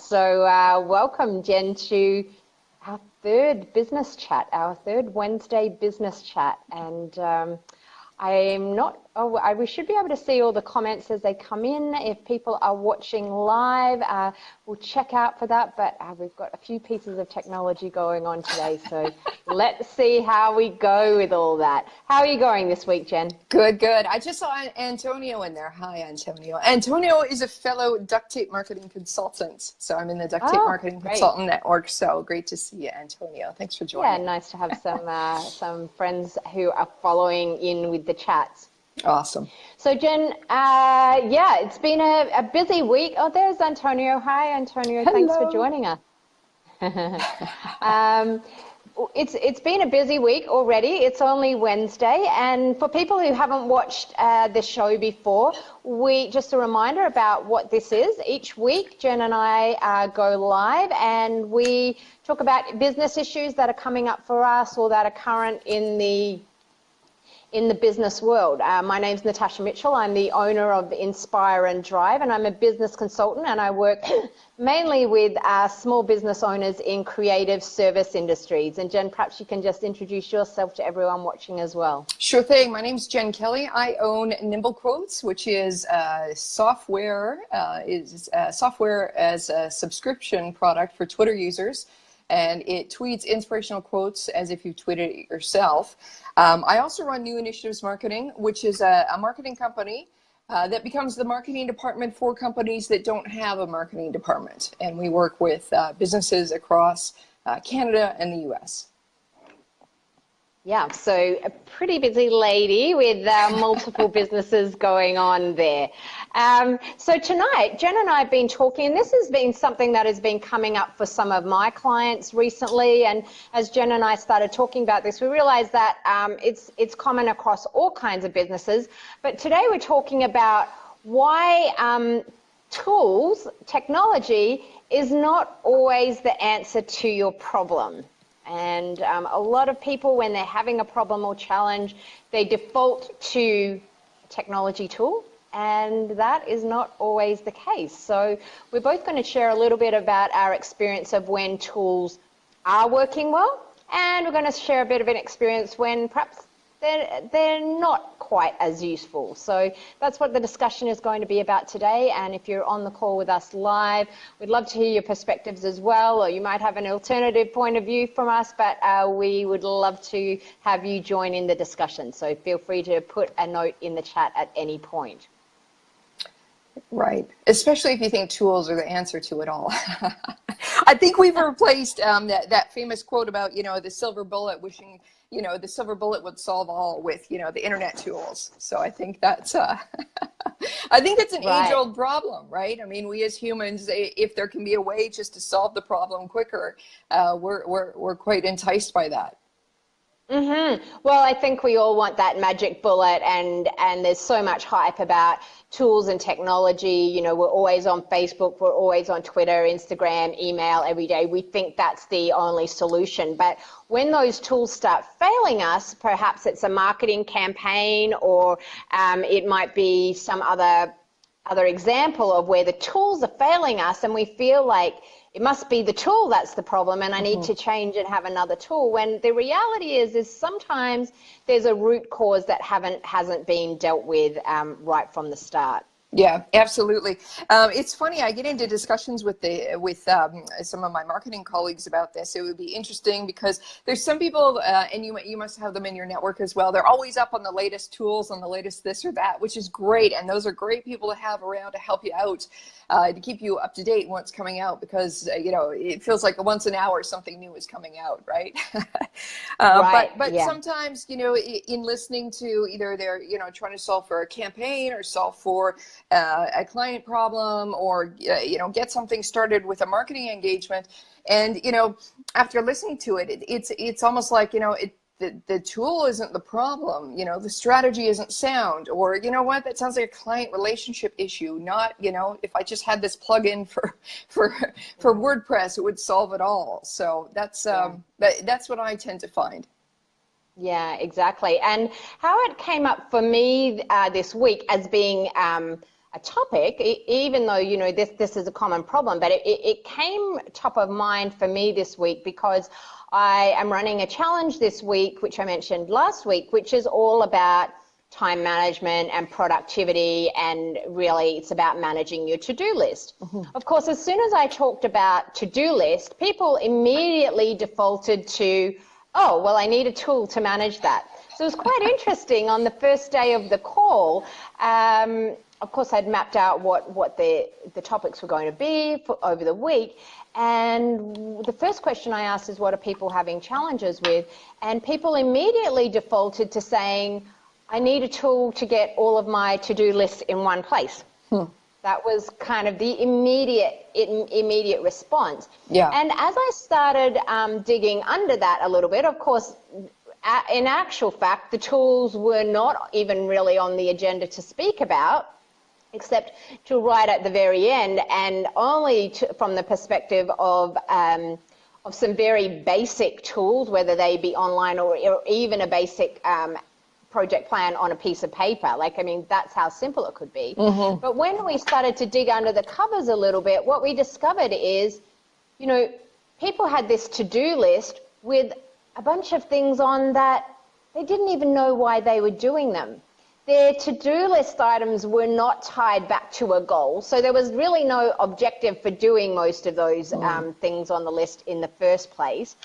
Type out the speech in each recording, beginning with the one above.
So welcome, Jen, to our third business chat, our third Wednesday business chat. And we should be able to see all the comments as they come in. If people are watching live, we'll check out for that. But we've got a few pieces of technology going on today. So let's see how we go with all that. How are you going this week, Jen? Good, good. I just saw Antonio in there. Hi, Antonio. Antonio is a fellow duct tape marketing consultant. So I'm in the duct tape marketing consultant network. So great to see you, Antonio. Thanks for joining. Yeah, nice to have some friends who are following in with the chats. Awesome. So Jen, it's been a busy week. Oh, there's Antonio. Hi, Antonio. Hello. Thanks for joining us. It's been a busy week already. It's only Wednesday, and for people who haven't watched the show before, just a reminder about what this is. Each week, Jen and I go live, and we talk about business issues that are coming up for us or that are current in the business world. My name's Natasha Mitchell. I'm the owner of Inspire and Drive, and I'm a business consultant, and I work mainly with small business owners in creative service industries. And Jen, perhaps you can just introduce yourself to everyone watching as well. Sure thing. My name's Jen Kelly. I own Nimble Quotes, which is software as a subscription product for Twitter users. And it tweets inspirational quotes as if you tweeted it yourself. I also run New Initiatives Marketing, which is a marketing company that becomes the marketing department for companies that don't have a marketing department. And we work with businesses across Canada and the US. Yeah, so a pretty busy lady with multiple businesses going on there. So tonight, Jen and I have been talking, and this has been something that has been coming up for some of my clients recently. And as Jen and I started talking about this, we realized that it's common across all kinds of businesses. But today we're talking about why technology is not always the answer to your problem. And a lot of people, when they're having a problem or challenge, they default to a technology tool, and that is not always the case. So we're both going to share a little bit about our experience of when tools are working well, and we're going to share a bit of an experience when perhaps they're not quite as useful. So that's what the discussion is going to be about today. And if you're on the call with us live, we'd love to hear your perspectives as well, or you might have an alternative point of view from us, but we would love to have you join in the discussion. So feel free to put a note in the chat at any point. Right, especially if you think tools are the answer to it all. I think we've replaced that famous quote about, the silver bullet, wishing, the silver bullet would solve all with, the internet tools. So I think that's, I think it's an age-old problem, right? I mean, we as humans, if there can be a way just to solve the problem quicker, we're quite enticed by that. Mm-hmm. Well, I think we all want that magic bullet, and there's so much hype about tools and technology. We're always on Facebook, we're always on Twitter, Instagram, email every day. We think that's the only solution. But when those tools start failing us, perhaps it's a marketing campaign, or it might be some other example of where the tools are failing us, and we feel like it must be the tool that's the problem, and I need to change and have another tool. When the reality is sometimes there's a root cause that hasn't been dealt with right from the start. Yeah, absolutely. It's funny. I get into discussions with some of my marketing colleagues about this. It would be interesting because there's some people, and you must have them in your network as well. They're always up on the latest tools, on the latest this or that, which is great. And those are great people to have around to help you out, to keep you up to date what's coming out, because it feels like once an hour something new is coming out, right? But sometimes in listening to either they're trying to solve for a campaign or solve for a client problem, or get something started with a marketing engagement, and after listening to it, it's almost like the tool isn't the problem, the strategy isn't sound, or that sounds like a client relationship issue, not if I just had this plugin for WordPress, it would solve it all. So that's what I tend to find. Yeah, exactly. And how it came up for me this week as being a topic, even though, you know, this is a common problem, but it came top of mind for me this week because I am running a challenge this week, which I mentioned last week, which is all about time management and productivity, and really it's about managing your to-do list. Of course, as soon as I talked about to-do list, people immediately defaulted to, oh, well, I need a tool to manage that. So it was quite interesting on the first day of the call. Of course, I'd mapped out what the topics were going to be over the week. And the first question I asked is, what are people having challenges with? And people immediately defaulted to saying, I need a tool to get all of my to-do lists in one place. That was kind of the immediate response. Yeah. And as I started digging under that a little bit, of course, in actual fact, the tools were not even really on the agenda to speak about, except to right at the very end, and only from the perspective of some very basic tools, whether they be online or even a basic project plan on a piece of paper. Like, I mean, that's how simple it could be. But when we started to dig under the covers a little bit, what we discovered is, you know, people had this to-do list with a bunch of things on that they didn't even know why they were doing them. Their to-do list items were not tied back to a goal, so there was really no objective for doing most of those things on the list in the first place.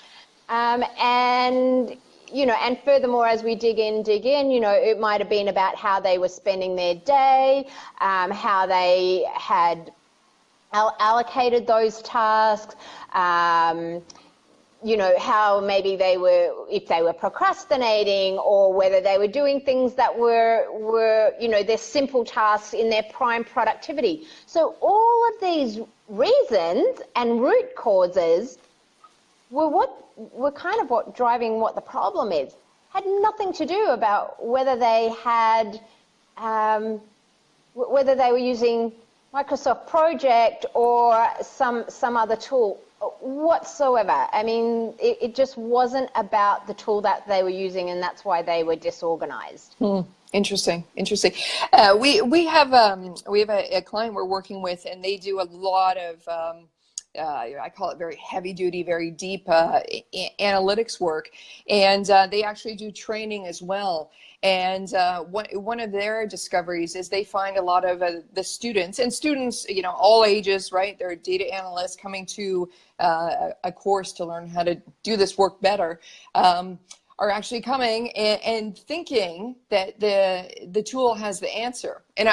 And, you know, and furthermore, as we dig in, you know, it might have been about how they were spending their day, how they had allocated those tasks, you know, how maybe if they were procrastinating, or whether they were doing things that were, you know, their simple tasks in their prime productivity. So all of these reasons and root causes were kind of what driving what the problem is. Had nothing to do about whether they had, whether they were using Microsoft Project or some other tool whatsoever. I mean, it just wasn't about the tool that they were using, and that's why they were disorganized. Interesting. We have a client we're working with, and they do a lot of I call it very heavy duty, very deep analytics work, and they actually do training as well. And one of their discoveries is they find a lot of the students, you know, all ages, right? They're data analysts coming to a course to learn how to do this work better, are actually coming and thinking that the tool has the answer. And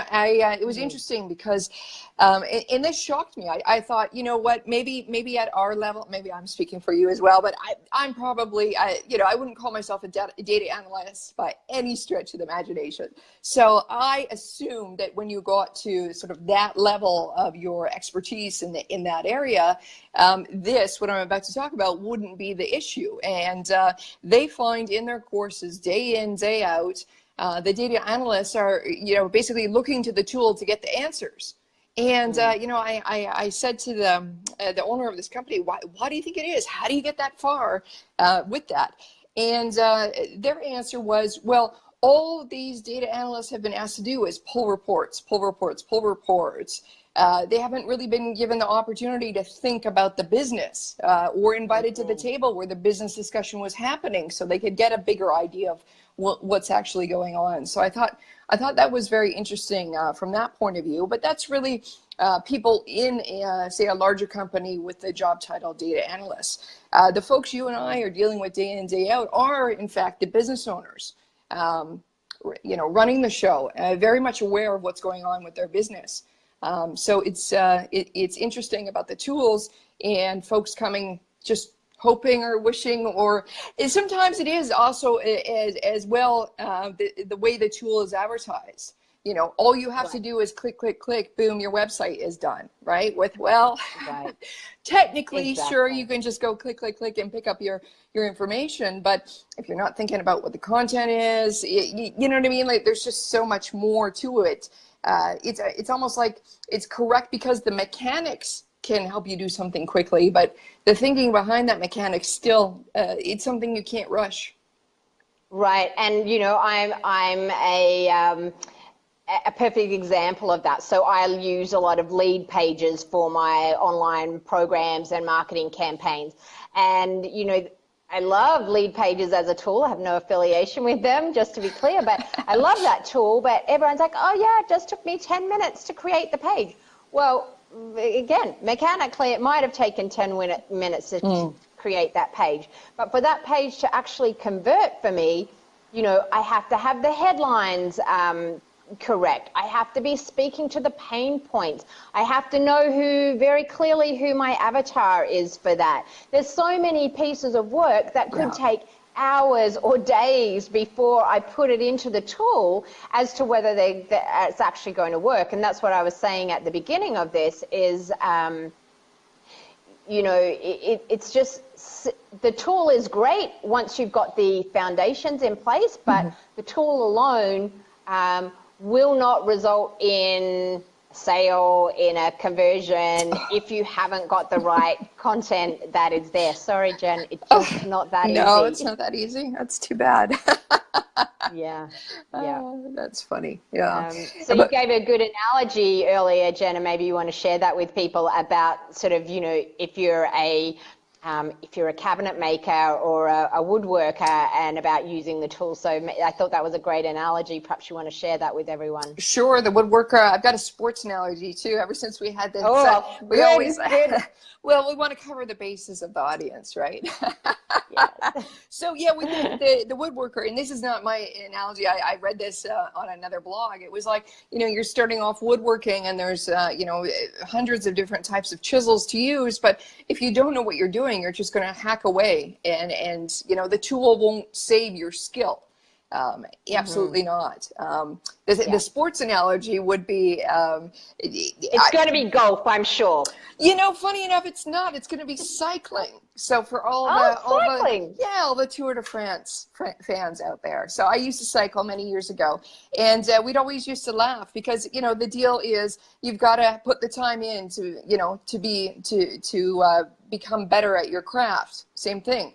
it was interesting because, and this shocked me. I thought, you know what, maybe at our level, maybe I'm speaking for you as well, but I'm probably, you know, I wouldn't call myself a data analyst by any stretch of the imagination. So I assumed that when you got to sort of that level of your expertise in that area, what I'm about to talk about wouldn't be the issue. And they find in their courses, day in, day out, the data analysts are, you know, basically looking to the tool to get the answers. And, you know, I said to the owner of this company, why do you think it is? How do you get that far with that? And their answer was, well, all these data analysts have been asked to do is pull reports. They haven't really been given the opportunity to think about the business or invited to the table where the business discussion was happening, so they could get a bigger idea of what's actually going on. So I thought that was very interesting from that point of view. But that's really people in, say, a larger company with the job title data analyst. The folks you and I are dealing with day in, day out are, in fact, the business owners, you know, running the show, very much aware of what's going on with their business. So it's interesting about the tools and folks coming just hoping or wishing, or sometimes it is also as well the way the tool is advertised. You know, all you have to do is click, boom, your website is done, right? Technically, sure, you can just go click and pick up your information, but if you're not thinking about what the content is, you know what I mean? Like, there's just so much more to it. It's almost like it's correct because the mechanics can help you do something quickly, but the thinking behind that mechanic still, it's something you can't rush. Right, and you know, I'm a perfect example of that. So I use a lot of lead pages for my online programs and marketing campaigns. And, you know, I love lead pages as a tool. I have no affiliation with them, just to be clear, but I love that tool. But everyone's like, oh yeah, it just took me 10 minutes to create the page. Well, again, mechanically, it might have taken 10 minutes to create that page. But for that page to actually convert for me, you know, I have to have the headlines correct. I have to be speaking to the pain points. I have to know very clearly who my avatar is for that. There's so many pieces of work that could take hours or days before I put it into the tool as to whether it's actually going to work. And that's what I was saying at the beginning of this is, you know, it's just, the tool is great once you've got the foundations in place, but the tool alone will not result in sale, in a conversion, if you haven't got the right content that is there. Sorry, Jen, it's just not that easy. No, it's not that easy. That's too bad. Yeah. That's funny. Yeah. So you gave a good analogy earlier, Jen, and maybe you want to share that with people about sort of, you know, if you're a cabinet maker or a woodworker and about using the tool. So I thought that was a great analogy. Perhaps you want to share that with everyone. Sure. The woodworker, I've got a sports analogy too. Ever since we had this, we always, well, we want to cover the bases of the audience, right? Yes. So yeah, with the woodworker, and this is not my analogy. I read this on another blog. It was like, you know, you're starting off woodworking and there's, you know, hundreds of different types of chisels to use. But if you don't know what you're doing, you're just going to hack away, and you know, the tool won't save your skill. Absolutely not. The sports analogy would be it's going to be golf, I'm sure. You know, funny enough, it's not. It's going to be cycling. So for all the Tour de France fans out there. So I used to cycle many years ago, and we'd always used to laugh because, you know, the deal is you've got to put the time in to, you know, to become better at your craft. Same thing.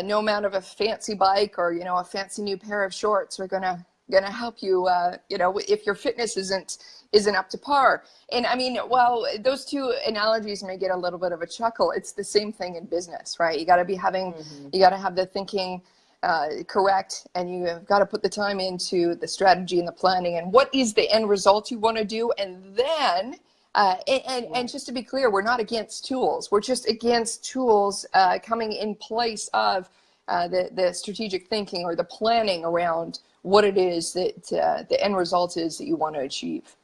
No amount of a fancy bike or, you know, a fancy new pair of shorts are gonna help you, you know, if your fitness isn't up to par. And I mean, while those two analogies may get a little bit of a chuckle, it's the same thing in business, right? You got to be having, you got to have the thinking correct, and you've got to put the time into the strategy and the planning and what is the end result you want to do. And then, and just to be clear, we're not against tools. We're just against tools coming in place of the strategic thinking or the planning around what it is that the end result is that you want to achieve.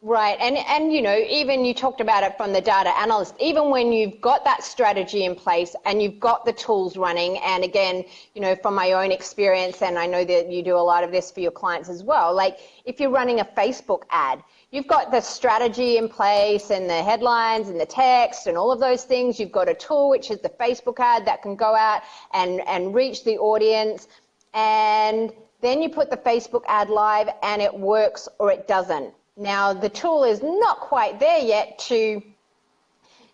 Right, and you know, even you talked about it from the data analyst, even when you've got that strategy in place and you've got the tools running, and again, you know, from my own experience, and I know that you do a lot of this for your clients as well, like if you're running a Facebook ad, you've got the strategy in place and the headlines and the text and all of those things. You've got a tool, which is the Facebook ad, that can go out and reach the audience, and then you put the Facebook ad live and it works or it doesn't. Now, the tool is not quite there yet to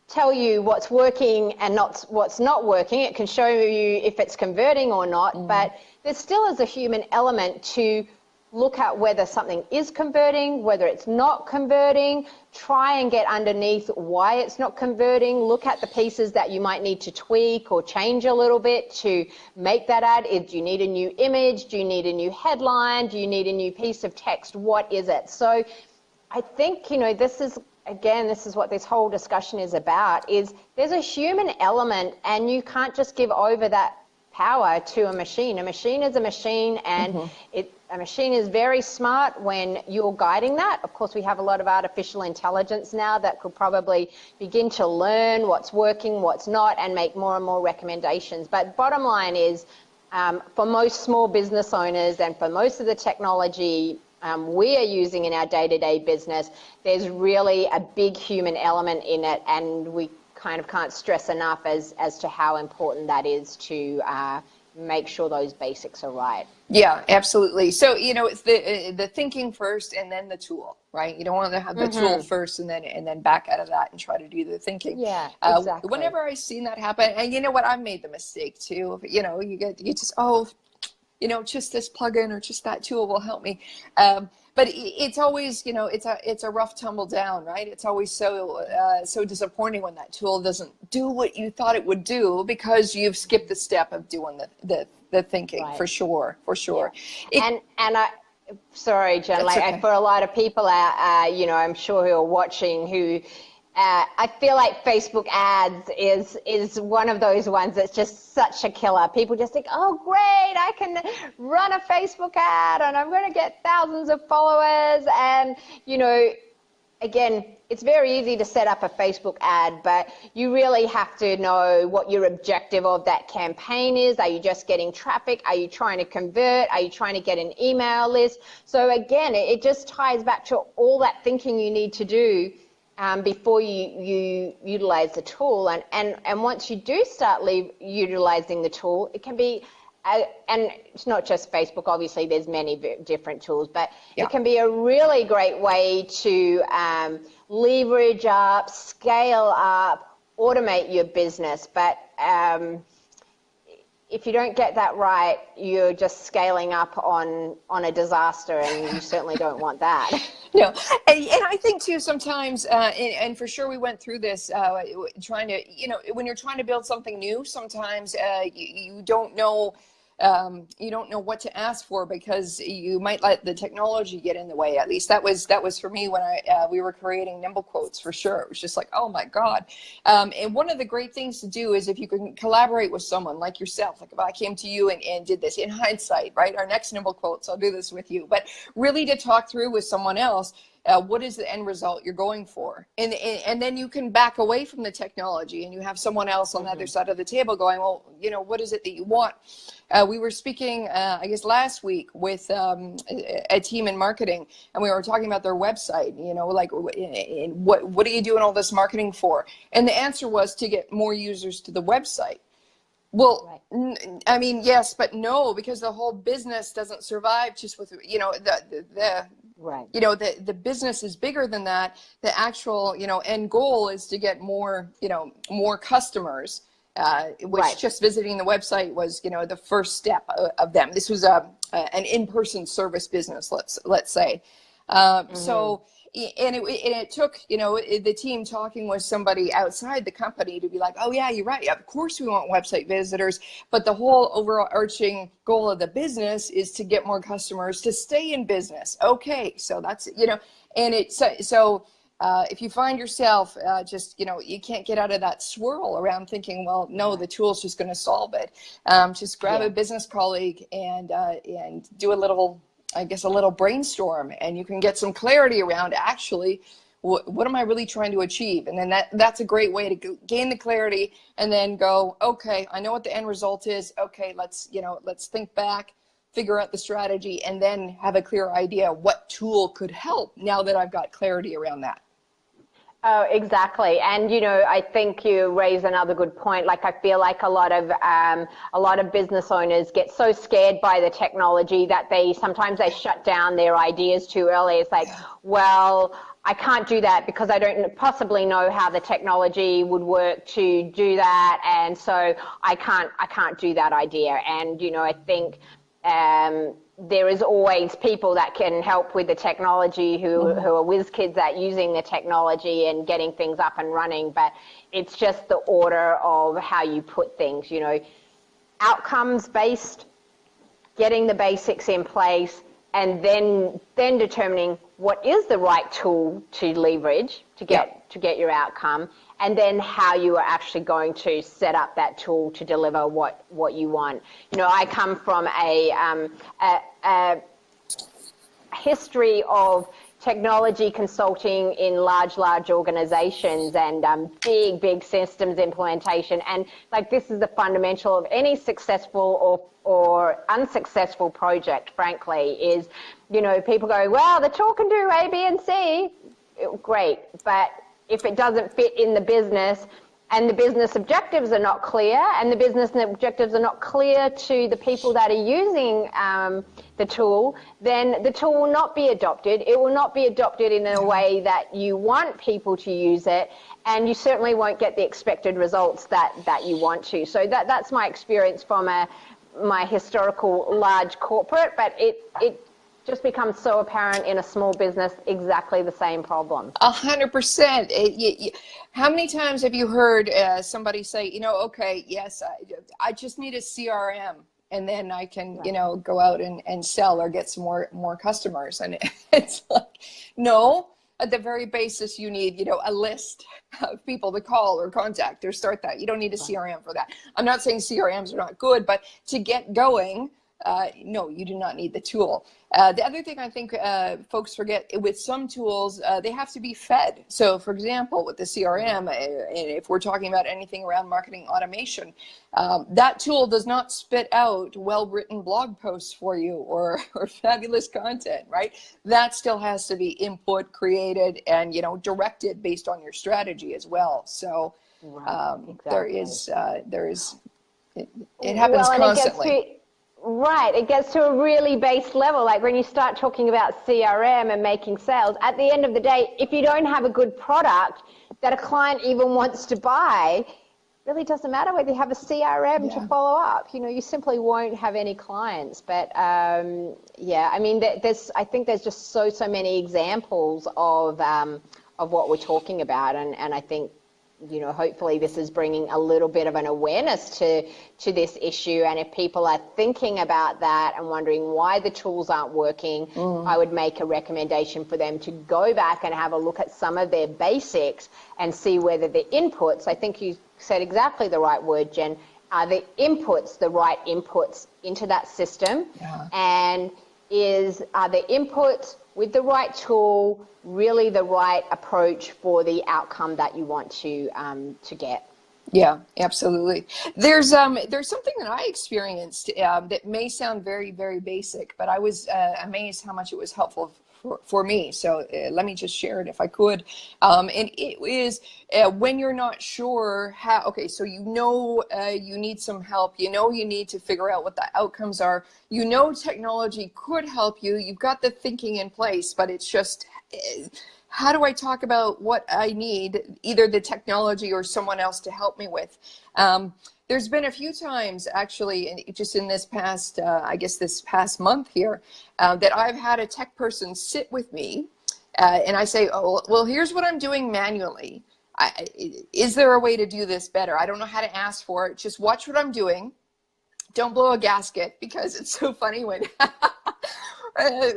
tell you what's working and what's not working. It can show you if it's converting or not, but there still is a human element to look at whether something is converting, whether it's not converting, try and get underneath why it's not converting, look at the pieces that you might need to tweak or change a little bit to make that ad. Do you need a new image? Do you need a new headline? Do you need a new piece of text? What is it? So I think, you know, this is what this whole discussion is about, is there's a human element and you can't just give over that power to a machine. A machine is a machine, and a machine is very smart when you're guiding that. Of course, we have a lot of artificial intelligence now that could probably begin to learn what's working, what's not, and make more and more recommendations. But bottom line is, for most small business owners and for most of the technology we are using in our day-to-day business, there's really a big human element in it, and we kind of can't stress enough as to how important that is to make sure those basics are right. Yeah, absolutely. So, you know, it's the thinking first and then the tool, right? You don't want to have the tool first and then back out of that and try to do the thinking. Yeah, exactly. Whenever I've seen that happen, and you know what, I've made the mistake too. You know, you just, you know, just this plugin or just that tool will help me. but it's always, it's a rough tumble down, right? It's always so disappointing when that tool doesn't do what you thought it would do because you've skipped the step of doing the thinking. Right. For sure. Yeah. And sorry, Jen, like okay. for a lot of people out, I'm sure who are watching who, I feel like Facebook ads is one of those ones that's just such a killer. People just think, oh, great, I can run a Facebook ad and I'm going to get thousands of followers. And, again, it's very easy to set up a Facebook ad, but you really have to know what your objective of that campaign is. Are you just getting traffic? Are you trying to convert? Are you trying to get an email list? So again, it just ties back to all that thinking you need to do before you utilize the tool. And once you do start utilizing the tool, it can be, and it's not just Facebook, obviously there's many different tools, but it can be a really great way to leverage up, scale up, automate your business. But if you don't get that right, you're just scaling up on a disaster, and you certainly don't want that. No, and I think too sometimes, and for sure we went through this, trying to, when you're trying to build something new, sometimes you don't know. You don't know what to ask for because you might let the technology get in the way. At least that was for me when we were creating Nimble Quotes, for sure. It was just like, oh my God. And one of the great things to do is if you can collaborate with someone like yourself, like if I came to you and did this in hindsight, right? Our next Nimble Quotes, I'll do this with you, but really to talk through with someone else. What is the end result you're going for? And then you can back away from the technology and you have someone else on the other side of the table going, well, what is it that you want? We were speaking, I guess last week with a team in marketing, and we were talking about their website, like what are you doing all this marketing for? And the answer was to get more users to the website. Well, right. I mean, yes, but no, because the whole business doesn't survive just with, right. The business is bigger than that. The actual, end goal is to get more, more customers, which right. Just visiting the website was, the first step of them. This was an in-person service business, let's say. So, and it took, the team talking with somebody outside the company to be like, oh yeah, you're right. Of course we want website visitors, but the whole overarching goal of the business is to get more customers to stay in business. Okay. So that's, and it's, so if you find yourself just, you can't get out of that swirl around thinking, well, no, the tool's just going to solve it. Just grab a business colleague and do a little brainstorm, and you can get some clarity around actually what am I really trying to achieve. And then that's a great way to gain the clarity and then go, okay, I know what the end result is. Okay, let's think back, figure out the strategy, and then have a clear idea what tool could help now that I've got clarity around that. Oh, exactly. And, I think you raise another good point. Like, I feel like a lot of business owners get so scared by the technology that sometimes they shut down their ideas too early. It's like, well, I can't do that because I don't possibly know how the technology would work to do that. And so I can't do that idea. And, I think, there is always people that can help with the technology who are whiz kids at using the technology and getting things up and running, but it's just the order of how you put things, outcomes based, getting the basics in place, and then determining what is the right tool to leverage to get your outcome, and then how you are actually going to set up that tool to deliver what you want. I come from a history of technology consulting in large organizations and big systems implementation. And like, this is the fundamental of any successful or unsuccessful project, frankly, is, people go, well, the tool can do A, B, and C. Great. But if it doesn't fit in the business, and the business objectives are not clear, and the business objectives are not clear to the people that are using the tool, then the tool will not be adopted. It will not be adopted in a way that you want people to use it, and you certainly won't get the expected results that you want to. So that's my experience from my historical large corporate, but it just becomes so apparent in a small business, exactly the same problem. 100%. How many times have you heard somebody say, you know, okay, yes, I just need a CRM, and then I can, you know, go out and sell or get some more customers. And it's like, no, at the very basis, you need, you know, a list of people to call or contact or start that. You don't need a CRM for that. I'm not saying CRMs are not good, but to get going, no, you do not need the tool. The other thing I think folks forget, with some tools, they have to be fed. So for example, with the CRM, if we're talking about anything around marketing automation, that tool does not spit out well-written blog posts for you or fabulous content, right? That still has to be input, created, and, you know, directed based on your strategy as well. So exactly. there is, it happens constantly. Right, it gets to a really base level. Like when you start talking about CRM and making sales, at the end of the day, if you don't have a good product that a client even wants to buy, it really doesn't matter whether you have a CRM to follow up. You know, you simply won't have any clients. But yeah, I mean, I think there's just so many examples of what we're talking about, and I think, you know, hopefully this is bringing a little bit of an awareness to this issue. And if people are thinking about that and wondering why the tools aren't working, I would make a recommendation for them to go back and have a look at some of their basics and see whether the inputs, I think you said exactly the right word, Jen, are the inputs the right inputs into that system? And are the inputs with the right tool really the right approach for the outcome that you want to get? Yeah, absolutely. There's something that I experienced that may sound very, very basic, but I was amazed how much it was helpful for me. So let me just share it if I could. And it is when you're not sure how, okay, so you know you need some help, you know you need to figure out what the outcomes are, you know technology could help you, you've got the thinking in place, but it's just, how do I talk about what I need, either the technology or someone else to help me with? There's been a few times actually, just in this past, I guess this past month here, that I've had a tech person sit with me and I say, oh, well, here's what I'm doing manually. Is there a way to do this better? I don't know how to ask for it. Just watch what I'm doing. Don't blow a gasket, because it's so funny when,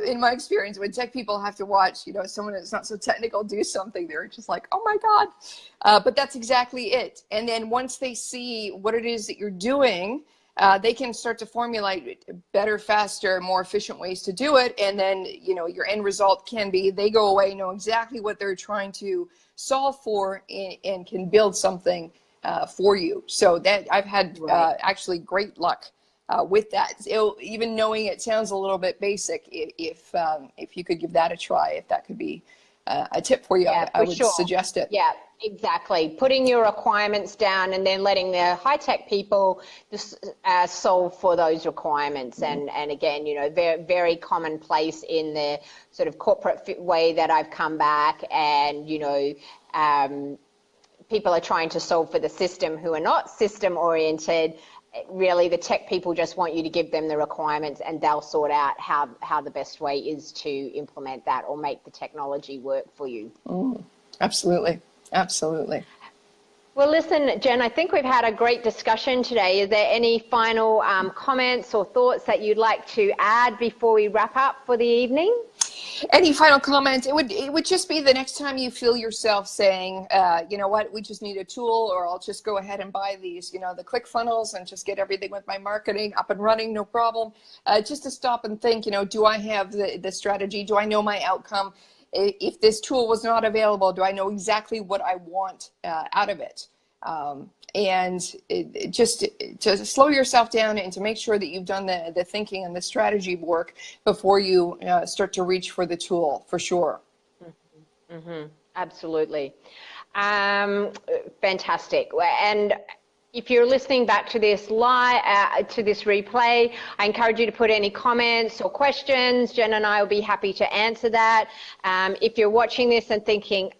in my experience, when tech people have to watch, you know, someone that's not so technical do something, they're just like, oh my God. But that's exactly it. And then once they see what it is that you're doing, they can start to formulate better, faster, more efficient ways to do it. And then, you know, your end result can be they go away, know exactly what they're trying to solve for, and can build something for you. So that I've had actually great luck with that. Even knowing it sounds a little bit basic, if you could give that a try, if that could be a tip for you, yeah, I would suggest it. Yeah, exactly. Putting your requirements down and then letting the high-tech people just solve for those requirements. And again, you know, very, very commonplace in the sort of corporate way that I've come back, and, you know, people are trying to solve for the system who are not system-oriented. Really, the tech people just want you to give them the requirements, and they'll sort out how the best way is to implement that or make the technology work for you. Absolutely. Absolutely. Well, listen, Jen, I think we've had a great discussion today. Is there any final comments or thoughts that you'd like to add before we wrap up for the evening? Any final comments? It would just be the next time you feel yourself saying, you know what, we just need a tool, or I'll just go ahead and buy these, you know, the ClickFunnels and just get everything with my marketing up and running, no problem. Just to stop and think, you know, do I have the strategy? Do I know my outcome? If this tool was not available, do I know exactly what I want out of it? And just to slow yourself down and to make sure that you've done the thinking and the strategy work before you start to reach for the tool, for sure. Absolutely. Fantastic. And if you're listening back to this live, to this replay, I encourage you to put any comments or questions. Jen and I will be happy to answer that. If you're watching this and thinking,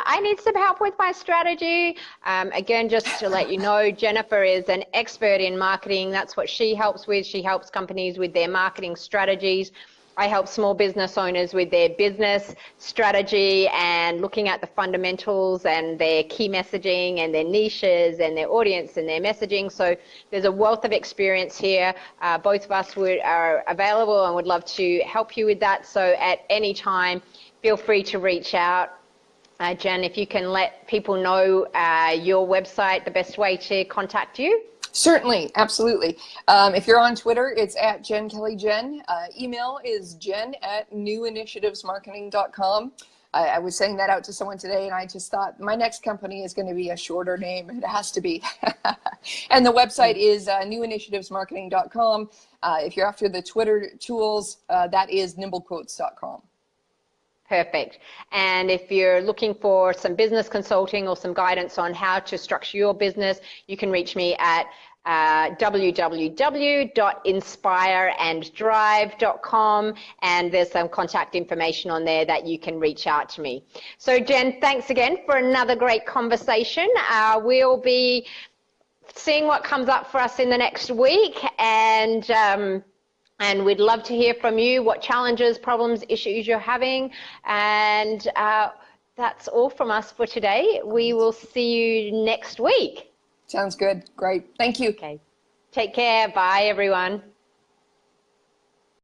I need some help with my strategy, again, just to let you know, Jennifer is an expert in marketing. That's what she helps with. She helps companies with their marketing strategies. I help small business owners with their business strategy and looking at the fundamentals and their key messaging and their niches and their audience and their messaging. So there's a wealth of experience here. Both of us are available and would love to help you with that. So at any time, feel free to reach out. Jen, if you can let people know your website, the best way to contact you. Certainly, absolutely. If you're on Twitter, it's at Jen Kelly Jen. Email is jen@newinitiativesmarketing.com. I was saying that out to someone today, and I just thought my next company is going to be a shorter name. It has to be. And the website is newinitiativesmarketing.com. If you're after the Twitter tools, that is nimblequotes.com. Perfect. And if you're looking for some business consulting or some guidance on how to structure your business, you can reach me at www.inspireanddrive.com, and there's some contact information on there that you can reach out to me. So Jen, thanks again for another great conversation. We'll be seeing what comes up for us in the next week, and we'd love to hear from you, what challenges, problems, issues you're having. And that's all from us for today. We will see you next week. Sounds good. Great. Thank you. Okay. Take care. Bye, everyone.